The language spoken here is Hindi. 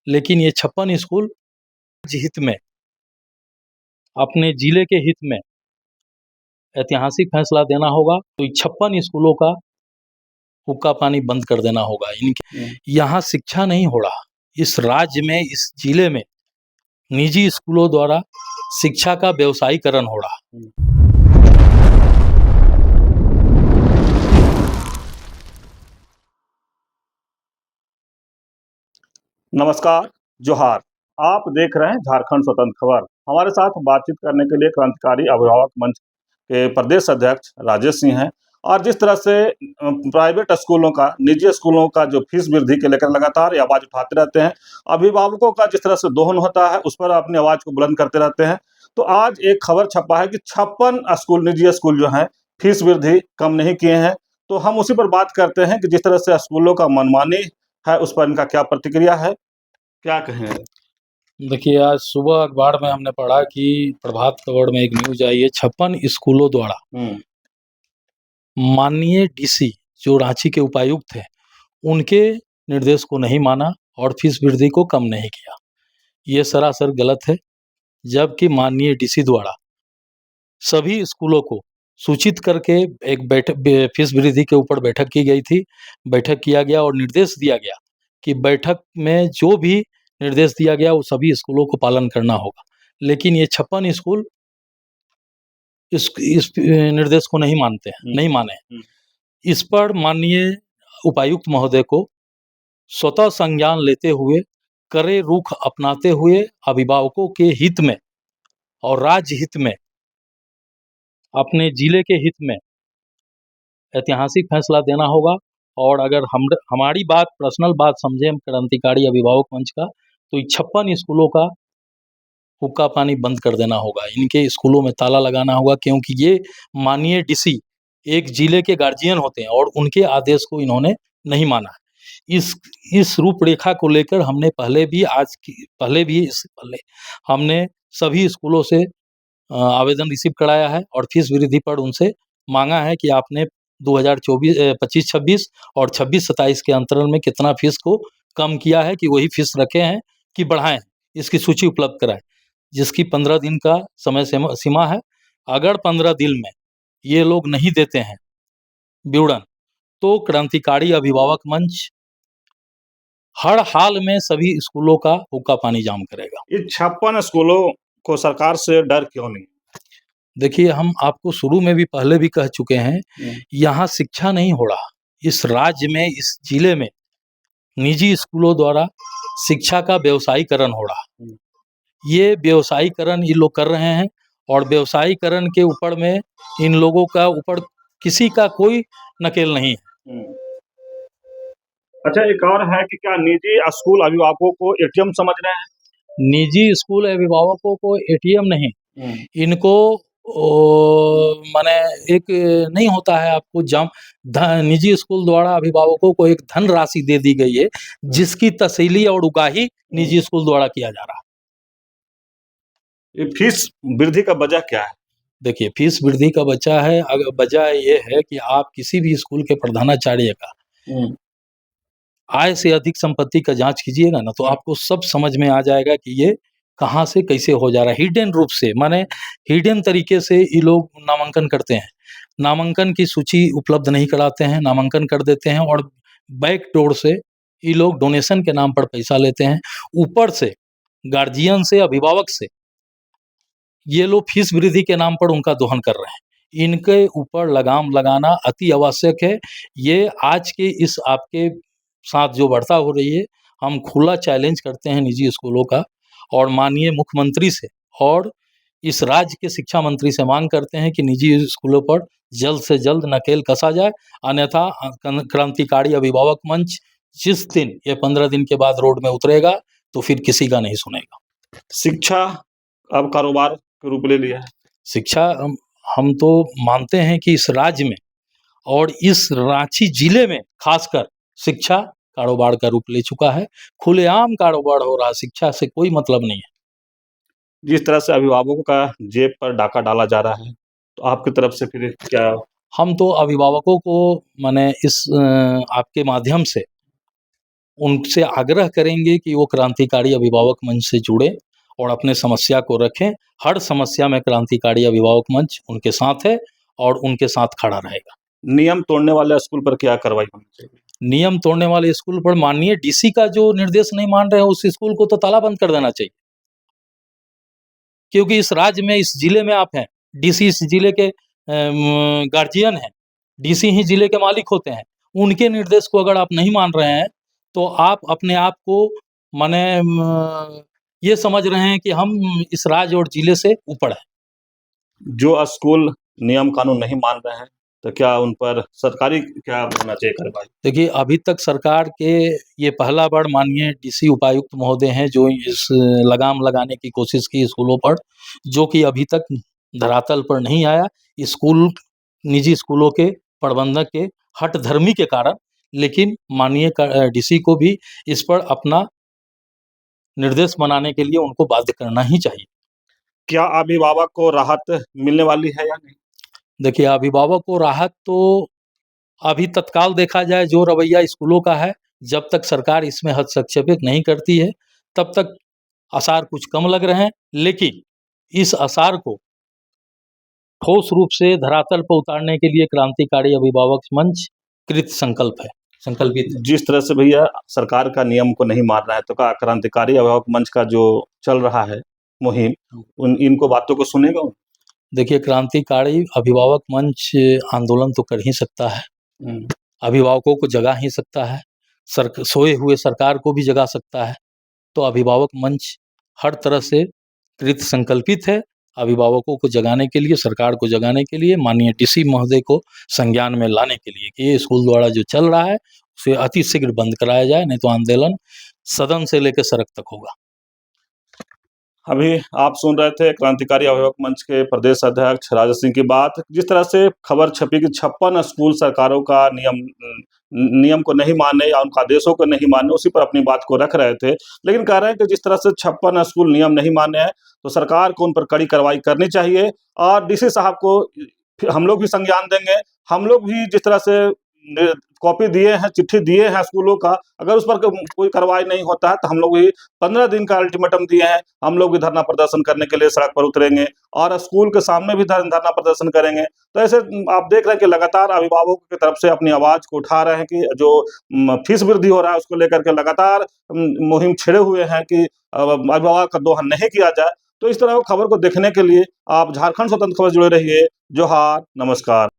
लेकिन ये 56 स्कूल हित में, अपने जिले के हित में ऐतिहासिक फैसला देना होगा। तो 56 स्कूलों का हुक्का पानी बंद कर देना होगा। इनके यहाँ शिक्षा नहीं हो रहा। इस राज्य में, इस जिले में निजी स्कूलों द्वारा शिक्षा का व्यवसायीकरण हो रहा। नमस्कार, जोहार। आप देख रहे हैं झारखंड स्वतंत्र खबर। हमारे साथ बातचीत करने के लिए क्रांतिकारी अभिभावक मंच के प्रदेश अध्यक्ष राजेश सिंह हैं। और जिस तरह से प्राइवेट स्कूलों का, निजी स्कूलों का जो फीस वृद्धि के लेकर लगातार ये आवाज उठाते रहते हैं, अभिभावकों का जिस तरह से दोहन होता है उस पर अपनी आवाज को बुलंद करते रहते हैं। तो आज एक खबर छपा है कि 56 स्कूल, निजी स्कूल जो हैं, फीस वृद्धि कम नहीं किए हैं। तो हम उसी पर बात करते हैं कि जिस तरह से स्कूलों का मनमानी है, उस पर इनका क्या प्रतिक्रिया है, क्या कहें? देखिए, आज सुबह अखबार में हमने पढ़ा कि प्रभात खबर में एक न्यूज आई है, 56 स्कूलों द्वारा माननीय डीसी जो रांची के उपायुक्त थे, उनके निर्देश को नहीं माना और फीस वृद्धि को कम नहीं किया। ये सरासर गलत है। जबकि माननीय डीसी द्वारा सभी स्कूलों को सूचित करके एक फीस वृद्धि के ऊपर बैठक की गई थी। बैठक किया गया और निर्देश दिया गया कि बैठक में जो भी निर्देश दिया गया वो सभी स्कूलों को पालन करना होगा। लेकिन ये 56 स्कूल इस निर्देश को नहीं मानते हैं, नहीं माने। इस पर माननीय उपायुक्त महोदय को स्वतः संज्ञान लेते हुए, कड़े रुख अपनाते हुए अभिभावकों के हित में और राज्य हित में, अपने जिले के हित में ऐतिहासिक फैसला देना होगा। और अगर हमारी बात, पर्सनल बात समझें क्रांतिकारी अभिभावक मंच का, तो 56 स्कूलों का हुक्का पानी बंद कर देना होगा। इनके स्कूलों में ताला लगाना होगा, क्योंकि ये माननीय डीसी एक जिले के गार्जियन होते हैं और उनके आदेश को इन्होंने नहीं माना। इस रूपरेखा को लेकर हमने पहले भी हमने सभी स्कूलों से आवेदन रिसीव कराया है और फीस वृद्धि पर उनसे मांगा है कि आपने 2025-26 और 26-27 के अंतराल में कितना फीस को कम किया है, कि वही फीस रखे हैं कि बढ़ाएं, इसकी सूची उपलब्ध कराएं, जिसकी 15 दिन का समय सीमा है। अगर 15 दिन में ये लोग नहीं देते हैं विवरण, तो क्रांतिकारी अभिभावक मंच हर हाल में सभी स्कूलों का हुक्का पानी जाम करेगा। इस 56 स्कूलों को सरकार से डर क्यों नहीं? देखिए, हम आपको शुरू में भी पहले भी कह चुके हैं, यहाँ शिक्षा नहीं हो रहा। इस राज्य में, इस जिले में निजी स्कूलों द्वारा शिक्षा का व्यवसायीकरण हो रहा। ये व्यवसायीकरण ये लोग कर रहे हैं और व्यवसायीकरण के ऊपर में इन लोगों का ऊपर किसी का कोई नकेल नहीं है। अच्छा, एक और है कि क्या निजी स्कूल अभिभावकों को एटीएम समझ रहे हैं? निजी स्कूल अभिभावकों को एटीएम नहीं, इनको माने एक नहीं होता है आपको निजी स्कूल द्वारा अभिभावकों को एक धन राशि दे दी गई है, जिसकी तसल्ली और उगाही निजी स्कूल द्वारा किया जा रहा है। ये फीस वृद्धि का वजह क्या है? देखिए, फीस वृद्धि का वजह ये है कि आप किसी भी स्कूल के प्रधानाचार्य का आय से अधिक संपत्ति का जांच कीजिएगा ना, तो आपको सब समझ में आ जाएगा कि ये कहाँ से कैसे हो जा रहा है। हिडन रूप से, माने हिडन तरीके से ये लोग नामांकन करते हैं। नामांकन की सूची उपलब्ध नहीं कराते हैं, नामांकन कर देते हैं और बैक डोर से ये लोग डोनेशन के नाम पर पैसा लेते हैं। ऊपर से गार्जियन से, अभिभावक से ये लोग फीस वृद्धि के नाम पर उनका दोहन कर रहे हैं। इनके ऊपर लगाम लगाना अति आवश्यक है। ये आज के इस आपके साथ जो वार्ता हो रही है, हम खुला चैलेंज करते हैं निजी स्कूलों का, और माननीय मुख्यमंत्री से और इस राज्य के शिक्षा मंत्री से मांग करते हैं कि निजी स्कूलों पर जल्द से जल्द नकेल कसा जाए। अन्यथा क्रांतिकारी अभिभावक मंच जिस दिन ये 15 दिन के बाद रोड में उतरेगा, तो फिर किसी का नहीं सुनेगा। शिक्षा अब कारोबार के रूप ले लिया है। शिक्षा हम तो मानते हैं कि इस राज्य में और इस रांची जिले में खासकर शिक्षा कारोबार का रूप ले चुका है। खुलेआम कारोबार हो रहा, शिक्षा से कोई मतलब नहीं है। जिस तरह से अभिभावकों का जेब पर डाका डाला जा रहा है, तो आपकी तरफ से फिर क्या? हम तो अभिभावकों को माने इस आपके माध्यम से उनसे आग्रह करेंगे कि वो क्रांतिकारी अभिभावक मंच से जुड़े और अपने समस्या को रखें। हर समस्या में क्रांतिकारी अभिभावक मंच उनके साथ है और उनके साथ खड़ा रहेगा। नियम तोड़ने वाले स्कूल पर क्या कार्रवाई होनी चाहिए? नियम तोड़ने वाले स्कूल पर माननीय डीसी का जो निर्देश नहीं मान रहे हैं, उस स्कूल को तो ताला बंद कर देना चाहिए। क्योंकि इस राज्य में, इस जिले में आप हैं, डीसी इस जिले के गार्जियन हैं, डीसी ही जिले के मालिक होते हैं। उनके निर्देश को अगर आप नहीं मान रहे हैं, तो आप अपने आप को माने ये समझ रहे हैं कि हम इस राज्य और जिले से ऊपर हैं। जो स्कूल नियम कानून नहीं मान रहे हैं, तो क्या उन पर सरकारी क्या होना चाहिए कार्रवाई? देखिए, अभी तक सरकार के ये पहला बार माननीय डीसी उपायुक्त महोदय हैं जो इस लगाम लगाने की कोशिश की स्कूलों पर, जो कि अभी तक धरातल पर नहीं आया। स्कूल, निजी स्कूलों के प्रबंधक के हठधर्मी के कारण, लेकिन माननीय डीसी को भी इस पर अपना निर्देश बनाने के लिए उनको बाध्य करना ही चाहिए। क्या अभिभावक को राहत मिलने वाली है या नहीं? देखिए, अभिभावक को राहत तो अभी तत्काल देखा जाए, जो रवैया स्कूलों का है, जब तक सरकार इसमें हस्तक्षेप नहीं करती है, तब तक आसार कुछ कम लग रहे हैं। लेकिन इस आसार को ठोस रूप से धरातल पर उतारने के लिए क्रांतिकारी अभिभावक मंच कृत संकल्पित है। जिस तरह से भैया सरकार का नियम को नहीं मान रहा है, तो क्या क्रांतिकारी अभिभावक मंच का जो चल रहा है मुहिम, इनको बातों को सुनेगा? देखिए, क्रांतिकारी अभिभावक मंच आंदोलन तो कर ही सकता है, अभिभावकों को जगा ही सकता है, सोए हुए सरकार को भी जगा सकता है। तो अभिभावक मंच हर तरह से कृत संकल्पित है, अभिभावकों को जगाने के लिए, सरकार को जगाने के लिए, माननीय डीसी महोदय को संज्ञान में लाने के लिए कि ये स्कूल द्वारा जो चल रहा है उसे अतिशीघ्र बंद कराया जाए, नहीं तो आंदोलन सदन से लेकर सड़क तक होगा। अभी आप सुन रहे थे क्रांतिकारी अभिभावक मंच के प्रदेश अध्यक्ष राजा सिंह की बात। जिस तरह से खबर छपी कि 56 स्कूल सरकारों का नियम को नहीं माने या उनका आदेशों को नहीं माने, उसी पर अपनी बात को रख रहे थे। लेकिन कह रहे हैं कि जिस तरह से 56 स्कूल नियम नहीं माने हैं, तो सरकार को उन पर कड़ी कार्रवाई करनी चाहिए और डीसी साहब को हम लोग भी संज्ञान देंगे। हम लोग भी जिस तरह से कॉपी दिए हैं, चिट्ठी दिए हैं स्कूलों का, अगर उस पर कोई कार्रवाई नहीं होता है, तो हम लोग भी 15 दिन का अल्टीमेटम दिए हैं। हम लोग भी धरना प्रदर्शन करने के लिए सड़क पर उतरेंगे और स्कूल के सामने भी धरना प्रदर्शन करेंगे। तो ऐसे आप देख रहे हैं कि लगातार अभिभावकों की तरफ से अपनी आवाज को उठा रहे हैं कि जो फीस वृद्धि हो रहा है, उसको लेकर के लगातार मुहिम छिड़े हुए हैं कि अभिभावक का दोहन नहीं किया जाए। तो इस तरह की खबर को देखने के लिए आप झारखंड स्वतंत्र खबर जुड़े रहिए। जोहार, नमस्कार।